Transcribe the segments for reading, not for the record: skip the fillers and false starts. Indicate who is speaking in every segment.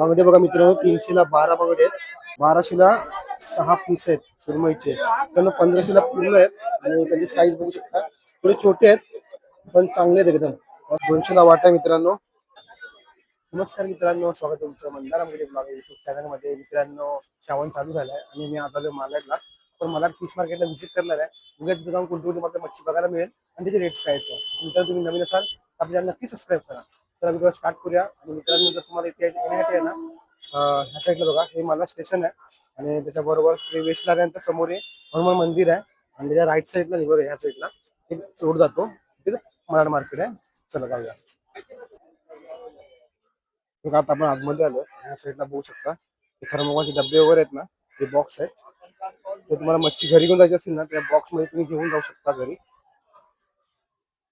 Speaker 1: बांगडे बघा मित्रांनो, 300ला 12 बांगडे आहेत, 1200ला 6 पीस आहेत सुरमईचे. मित्रांनो 1500ला पूर्ण आहेत आणि त्याची साईज बघू शकता, थोडे छोटे आहेत पण चांगले आहेत एकदम. 200ला वाटा मित्रांनो. नमस्कार मित्रांनो, स्वागत आहे तुमचं मंदार आंबेडे ब्लॉग युट्यूब चॅनलमध्ये. मित्रांनो श्रावण चालू झालाय आणि मी आज आलो मालाडला. पण मला फिश मार्केटला व्हिजिट करणार आहे. उद्या तिथे जाऊन कोणती मला मच्छी बघायला मिळेल आणि त्याचे रेट्स काय आहेत. मित्रांनो तुम्ही नवीन असाल तर आपल्याला नक्की सबस्क्राईब करा. तर व्हिडिओ स्टार्ट करूया. आणि मित्रांनो जर तुम्हाला इथे येण्यासाठी आहे ना, ह्या साईडला बघा, हे मला स्टेशन आहे आणि त्याच्याबरोबर वेस्टला आल्यानंतर समोर हनुमान मंदिर आहे आणि त्याच्या राईट साईडला बघा, ह्या साईडला एक रोड जातो, तिथे मालाड मार्केट आहे. चला जाऊया. बघा आता आपण आतमध्ये आलोय. ह्या साईडला बघू शकता थर्मोकॉलचे डबे वगैरे आहेत ना, हे बॉक्स आहेत. तर तुम्हाला मच्छी घरी घेऊन जायची असेल ना, त्या बॉक्स मध्ये तुम्ही घेऊन जाऊ शकता घरी.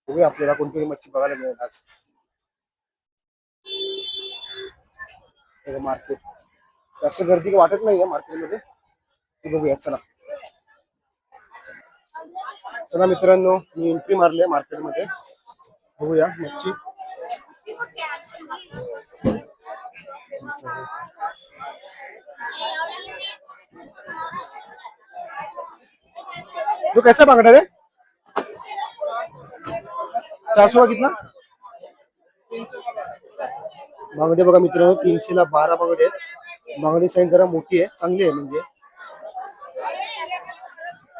Speaker 1: बघूया आपल्याला कोणती मच्छी बघायला मिळेल आज. मार्केट जास्त गर्दी वाटत नाहीये मार्केटमध्ये. बघूया चला. चला मित्रांनो, मी एंट्री मारली आहे मार्केटमध्ये. बघूया मच्छी. तो कैसा बांगड़ा रे? 400 का कितना? बांगडे बघा मित्रांनो, 300ला 12 बांगडे आहेत. बांगडी साईज जरा मोठी आहे, चांगली आहे म्हणजे.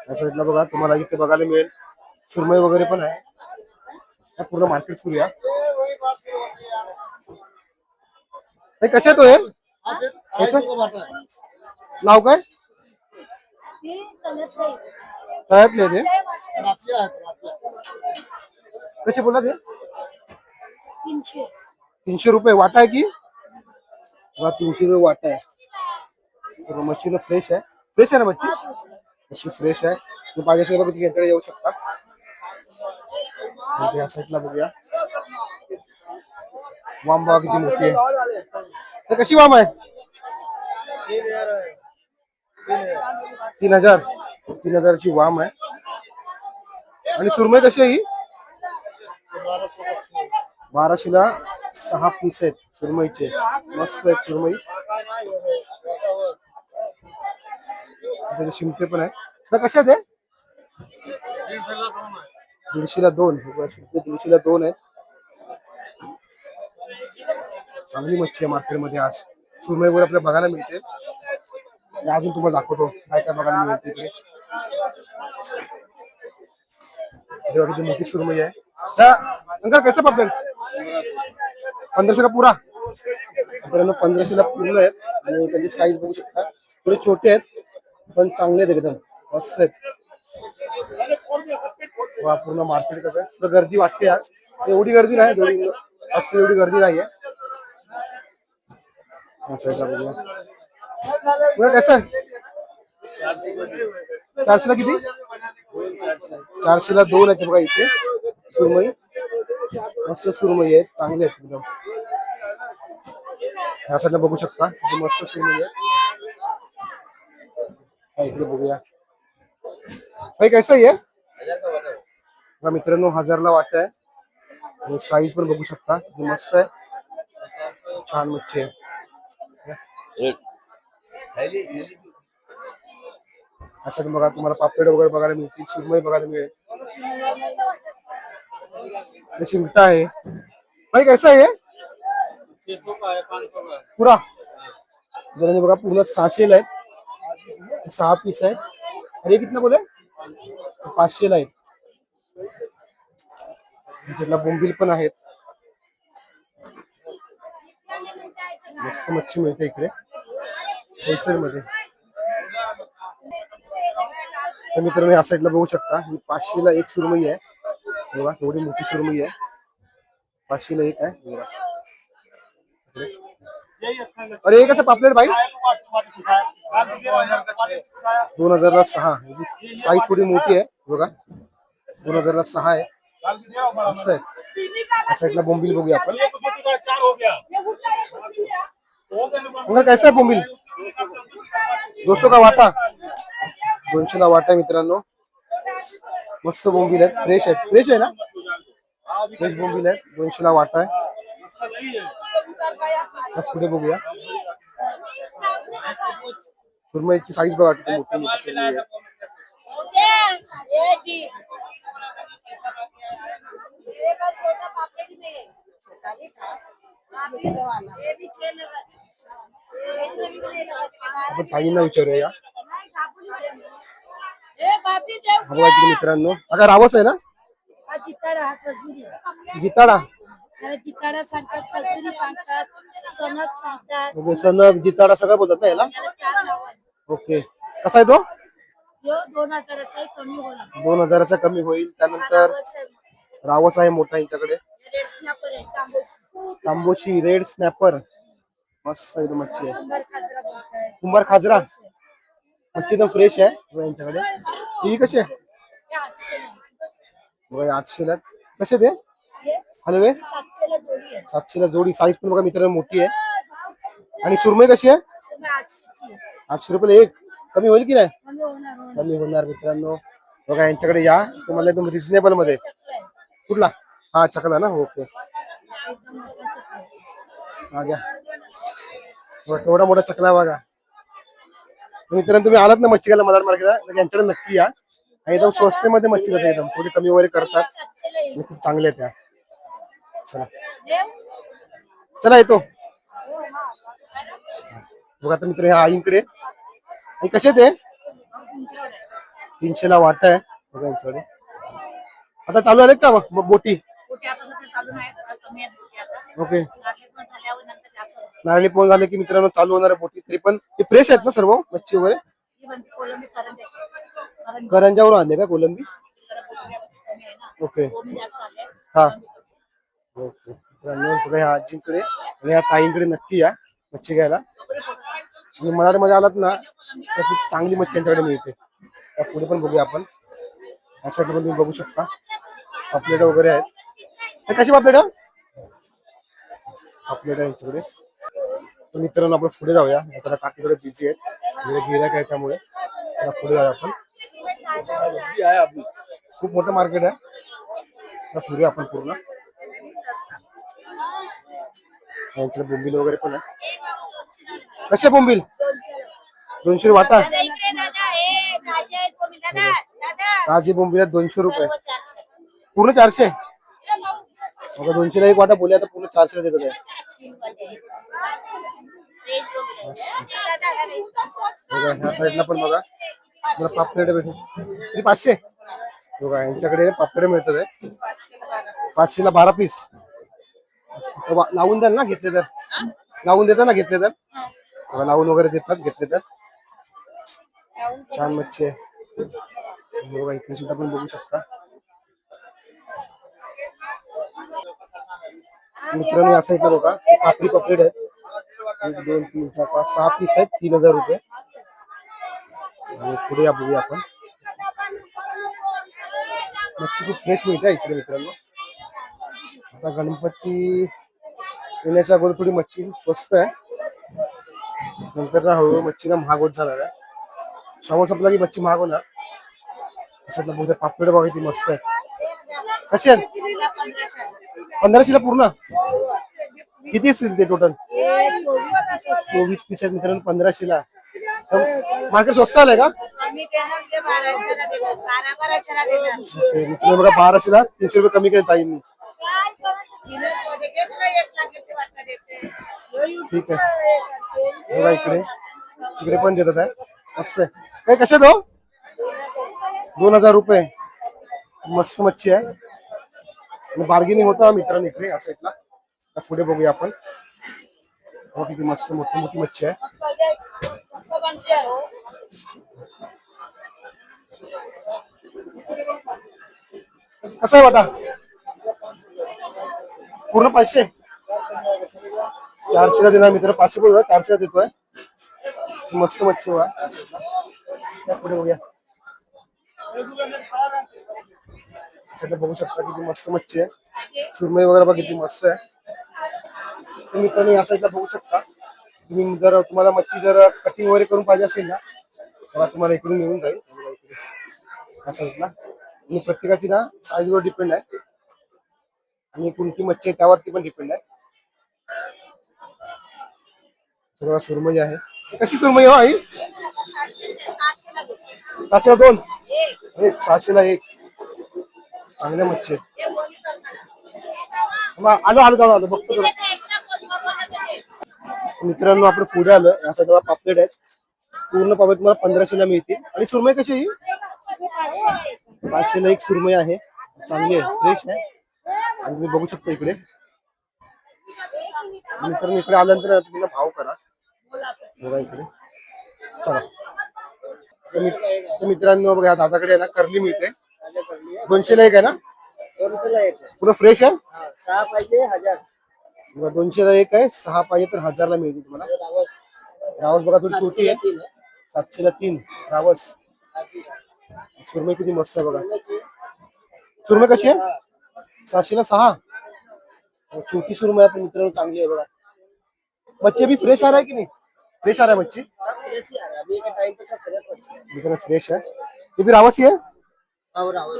Speaker 1: या साईडला बघा तुम्हाला इथे बघायला मिळेल सुरमई वगैरे पण आहे. पूर्ण मार्केट फिरूया. कशा तो आहे नाव काय? तळ्यातले ते कसे बोला ते? 300 रुपये वाटा आहे की? 300 रुपये वाटा आहे. मच्छी फ्रेश आहे. फ्रेश आहे ना मच्छी? मच्छी फ्रेश आहे. तुम्ही पाहिजे असेल बघा, तुम्ही यांच्याकडे येऊ शकता. या साईडला बघूया वाम बघा किती मोठी आहे. तर कशी वाम आहे? 3000ची वाम आहे. आणि सुरमई कशी आहे ही? 1200ला 6 पीस आहेत सुरमईचे. मस्त आहेत सुरमई. त्याचे शिंपे पण आहेत. तर कशा आहेत? 150ला 2. 150ला 2 आहेत. चांगली मच्छी आहे मार्केटमध्ये आज. सुरमई वगैरे आपल्याला बघायला मिळते. अजून तुम्हाला दाखवतो काय काय बघायला मिळते तिकडे. किती मोठी सुरमई आहे. अंकल कैसे पापलेट? 1500 का पुरा? मित्रांनो 1500ला पूर्ण आहेत आणि त्याची साईज बघू शकता, थोडे छोटे आहेत पण चांगले आहेत एकदम, मस्त आहेत. पूर्ण मार्केट कसं आहे, थोडं गर्दी वाटते आज. एवढी गर्दी नाही, जेवढी असते एवढी गर्दी नाहीये. साईडला बघूया कसं आहे. 400ला किती? 400ला 2 आहेत बघा इथे सुरमई. मस्त सुरमई आहेत, चांगले आहेत एकदम. ह्या साईडला बघू शकता मस्त सुरमई आहे. इकडे बघूया भाई कैसा आहे मित्रांनो. 1000ला वाटा आहे. साईज पण बघू शकता, मस्त आहे, छान मच्छी आहे. असं बघा तुम्हाला पापलेट वगैरे बघायला मिळतील, सुरमई बघायला मिळेल. चिमटा आहे भाई, कैसा आहे पुरा? बघा पूर्ण 600ला आहेत, 6 पीस आहेत. अरे कितना बोले? 500ला आहेत. बोंबील पण आहेत. मस्त मच्छी मिळते इकडे होलसेल मध्ये. तर मित्रांनो या साईडला बघू शकता, 500ला 1 सुरमई आहे बघा, एवढी मोठी सुरमई आहे. 500ला 1 आहे बघा. अरे कसं पापलेट भाई? 2000ला 6. साईज थोडी मोठी आहे बघा, 2000ला 6 आहे. मस्त आहे. या साईडला बोंबील बघूया आपण. कैसा आहे बोंबील? 200 का वाटा? 200ला वाटा मित्रांनो. मस्त बोंबील आहेत, फ्रेश आहेत. फ्रेश आहे ना? फ्रेश बोंबील आहेत. 200ला वाटा आहे. पुढे बघूया सुरमईची साईज बघा किती मोठी मोठी सुरमई आहे. आपण ताईंना विचारूया. हा बघा इकडे मित्रांनो, आता रावस आहे ना, जिताडा
Speaker 2: जिताडा सांगतात, खजुरी सांगतात, सनक सांगतात.
Speaker 1: ओके, सनक जिताडा सगळं बोलतात ना याला.
Speaker 2: याला 4 नाव आहेत.
Speaker 1: ओके, कसा आहे तो?
Speaker 2: ह्यो 2000चा कमी होणार.
Speaker 1: 2000चा कमी होईल. त्यानंतर रावस आहे मोठा यांच्याकडे.
Speaker 2: रेड स्नॅपर आहे, तांबूस.
Speaker 1: तांबोशी रेड स्नॅपर मस्त एकदम मच्छी आहे.
Speaker 2: कुंभार खाजरा बोलताय.
Speaker 1: कुंभार खाजरा मच्छी एकदम फ्रेश आहे बघा यांच्याकडे. ही कशी आहे?
Speaker 2: हे 800 ला.
Speaker 1: बघा 800 ला कसे ते
Speaker 2: हे
Speaker 1: हलवे.
Speaker 2: 700 ला जोडी आहे.
Speaker 1: 700 ला जोडी. साईज पण बघा मित्रांनो मोठी आहे. आणि सुरमई कशी आहे?
Speaker 2: सुरमई 800 ची आहे.
Speaker 1: 800 रुपये एक. कमी होईल की नाही?
Speaker 2: कमी होणार.
Speaker 1: कमी होणार मित्रांनो. बघा यांच्याकडे या, तुम्हाला एकदम रिझनेबल मध्ये.
Speaker 2: चकला आहे.
Speaker 1: कुठला? हा चकला ना. ओके,
Speaker 2: एकदम मोठा चकला आहे.
Speaker 1: हा घ्या. बघा केवढा मोठा चकला आहे बघा मित्रांनो. तुम्ही आलात ना मच्छी घ्यायला मलाड मार्केटला, तर यांच्याकडे नक्की या. आणि एकदम स्वस्तेमध्ये मच्छी देतात, एकदम थोडी कमी वगैरे करतात
Speaker 2: 700 ला
Speaker 1: आणि खूप चांगले आहेत त्या. चला
Speaker 2: देव.
Speaker 1: चला येतो. बघा आता मित्र ह्या आईंकडे कसे ते 300 ला वाटा आहे बघा यांच्याकडे. आता चालू आले का मग बोटी?
Speaker 2: चालू नाही, कमी आहे आता.
Speaker 1: ओके,
Speaker 2: पण झाल्यावर नंतर जास्त
Speaker 1: नारळी पोहून झाले की मित्रांनो चालू होणार आहे बोटी. तरी पण हे फ्रेश आहेत ना सर्व मच्छी वगैरे?
Speaker 2: ही म्हणते कोलंबी करंजे.
Speaker 1: करंजावरून आणले का कोलंबी? ओके, हा ओके. मित्रांनो बघा ह्या आजींकडे आणि ह्या ताईंकडे नक्की या मच्छी घ्यायला. आणि मलाडमध्ये आलात ना तर खूप चांगली मच्छी यांच्याकडे मिळते. त्या पुढे पण बघूया आपण. या साईडला पण तुम्ही बघू शकता पापलेट वगैरे आहेत. हे कशी पापलेट? पापलेट आहे यांच्याकडे. तर मित्रांनो आपण पुढे जाऊया. आता काकी थोडे बिझी आहेत, गिऱ्हाईक आहे त्यामुळे. चला पुढे जाऊया आपण. खूप मोठं मार्केट आहे. तर फिरूया आपण पूर्ण. यांच्याकडे बोंबील वगैरे पण आहे. कसे बोंबील? 200 वाटा. ताजी बोंबील 200 रुपये. पूर्ण 400. बघा 200 ला एक वाटा बोलले, आता पूर्ण 400 ला देतात आहे. बघा ह्या साईडला पण बघा मला पापलेट भेटू किती 500. बघा यांच्याकडे पापलेट मिळतात आहे 500 ला 12 पीस. लावून द्याल ना घेतले तर? लावून देतात ना घेतले तर? बघा लावून वगैरे देतात घेतले तर. छान मच्छी आहे बघा. इकडे सुद्धा पण बघू शकता मित्रांनो. या साईडला बघा कापडी पापलेट आहेत. 1 2 3 4 5 6 पीस आहेत 3000 रुपये. आणि पुढे या बघूया आपण. मच्छी खूप फ्रेश मिळते इकडे मित्रांनो. आता गणपती येण्याच्या अगोदर थोडी मच्छी स्वस्त आहे, नंतर ना हळूहळू मच्छी ना महाग होत जाणार आहे. श्रावण संपला की मच्छी महाग होणार. अशातला बहुतेक पापलेट बघा ती मस्त आहे. कशी आहेत? 1500 ला पूर्ण. किती असतील ते टोटल? 24 पीस आहेत मित्रांनो 1500 ला. मार्केट स्वस्त आलंय का? मित्रांनो बघा 1200 ला 300 रुपये कमी केले ताईंनी. ठीक आहे बघा इकडे इकडे पण देतात आहे. मस्त आहे. काय कशा दो? 2000 रुपये. मस्त मच्छी आहे आणि बार्गेनिंग होता मित्रांनो इकडे या साईडला. पुढे बघूया आपण. हो किती मस्त मोठी मोठी मच्छी आहे. कसा आहे वाटा? पूर्ण 500. 400 ला देणार मित्र. 500 बोलतो 400 ला देतोय. मस्त मच्छी वा. पुढे बघूया. बघू शकता किती मस्त मच्छी आहे. सुरमई वगैरे बघा किती मस्त आहे. मित्रांनो या साईडला बघू शकता तुम्ही. जर तुम्हाला मच्छी जर कटिंग वगैरे करून पाहिजे असेल ना तेव्हा तुम्हाला इकडून मिळून जाईल या साईडला. आणि प्रत्येकाची ना साईज वर डिपेंड आहे आणि कोणती मच्छी आहे त्यावरती पण डिपेंड आहे. सुरमई आहे. कशी सुरमई हो आई? 700 दोन, एक 600 एक. चांगल्या मच्छी आहेत. आलो आलो जाऊन आलो बघतो तुला. मित्रांनो आपण पुढे आलो. या साईडला पापलेट आहेत. पूर्ण पापलेट तुम्हाला 1500 मिळतील. आणि सुरमई कशी आहे ही? 500 एक सुरमई आहे. चांगली आहे, फ्रेश आहे. आणि तुम्ही बघू शकता इकडे. मित्रांनो इकडे आल्यानंतर तुम्ही भाव करा बघा इकडे. चला तर मित्रांनो बघा दादाकडे आहे ना करली मिळते. 200 एक आहे ना?
Speaker 3: 200 एक.
Speaker 1: पुरं फ्रेश आहे.
Speaker 3: 6 पाहिजे 1000.
Speaker 1: 200 एक आहे. 6 पाहिजे तर 1000 मिळतील तुम्हाला. रावस बघा थोडी छोटी आहे. 700 3 रावस. सुरमई किती मस्त आहे बघा. सुरमई कशी आहे? 700 6. छोटी सुरमई आहे पण मित्रांनो चांगली आहे बघा. मच्छी भी फ्रेश आ रहा है की नहीं? फ्रेश आ रहा है मच्छी.
Speaker 3: सब फ्रेश ही आ रहा है अभी के टाइम पे, सब फ्रेश मछली है।
Speaker 1: मित्रांनो फ्रेश आहे. हे भी रावस ही आहे.
Speaker 3: और रावस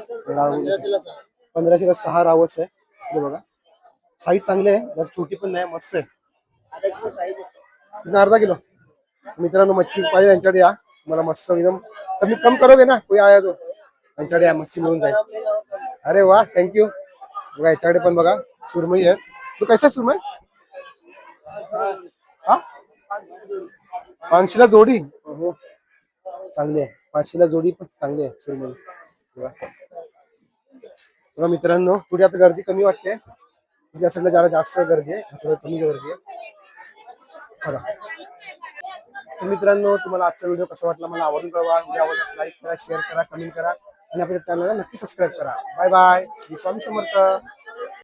Speaker 1: 1500 6 रावस आहे. हे बघा साईज चांगली आहे. जास्त छोटी पण नाही, मस्त आहे.
Speaker 3: आधा किलो साइज है।
Speaker 1: इतना अर्धा किलो. मित्रांनो मच्छी पाहिजे यांच्याकडे या. मला मस्त एकदम कमी कम करोगे ना कोई आया तो यांच्याकडे या, मच्छी मिळून जाईल. अरे वा थँक्यू. बघा याच्याकडे पण बघा सुरमई आहे. तो कैसा सुरमई? हा 500 जोडी. हो चांगली आहे. 500 जोडी पण चांगली आहे सुरमई. बघा मित्रांनो थोडी आता गर्दी कमी वाटते. या साईडला जरा जास्त गर्दी आहे, थोडी कमी गर्दी आहे. चला तर मित्रांनो तुम्हाला आजचा व्हिडिओ कसा वाटला मला आवडून कळवा. व्हिडिओ आवडल्यास लाईक करा, शेअर करा, कमेंट करा आणि आपल्या चॅनलला नक्की सबस्क्राईब करा. Bye bye. श्री स्वामी समर्थ.